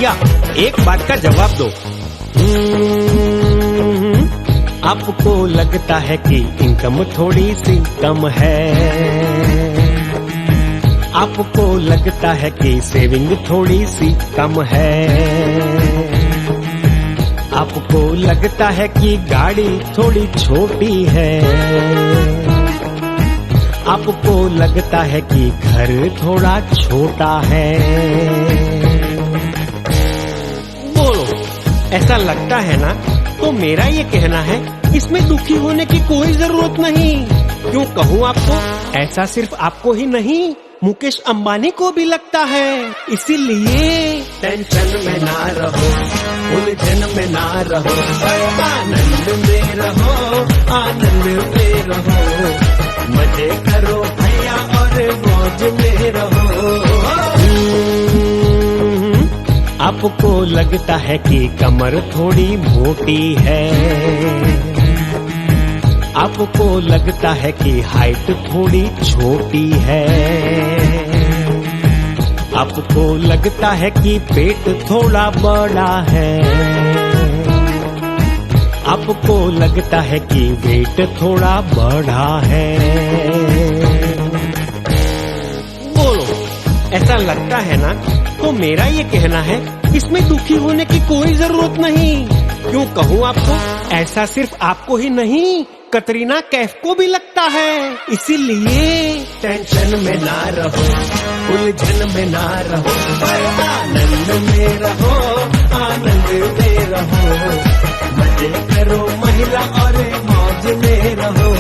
भैया एक बात का जवाब दो। आपको लगता है कि इनकम थोड़ी सी कम है, आपको लगता है कि सेविंग थोड़ी सी कम है, आपको लगता है कि गाड़ी थोड़ी छोटी है, आपको लगता है कि घर थोड़ा छोटा है। बोलो, ऐसा लगता है ना? तो मेरा ये कहना है इसमें दुखी होने की कोई जरूरत नहीं। क्यों कहूँ आपको, ऐसा सिर्फ आपको ही नहीं मुकेश अंबानी को भी लगता है। इसीलिए टेंशन में ना रहो, उलझन में ना रहो, आनंद में रहो, आनंद में रहो, मजे करो भैया और मौज में रहो। आपको लगता है कि कमर थोड़ी मोटी है, आपको लगता है कि हाइट थोड़ी छोटी है, आपको लगता है कि पेट थोड़ा बड़ा है, आपको लगता है कि वेट थोड़ा बढ़ा है। बोलो, ऐसा लगता है ना? तो मेरा ये कहना है इसमें दुखी होने की कोई जरूरत नहीं। क्यों कहूँ आपको, ऐसा सिर्फ आपको ही नहीं कतरीना कैफ को भी लगता है। इसीलिए टेंशन में ना रहो, उलझन में ना रहो, आनंद में रहो, आनंद में रहो, मजे करो महिला और मौज में रहो।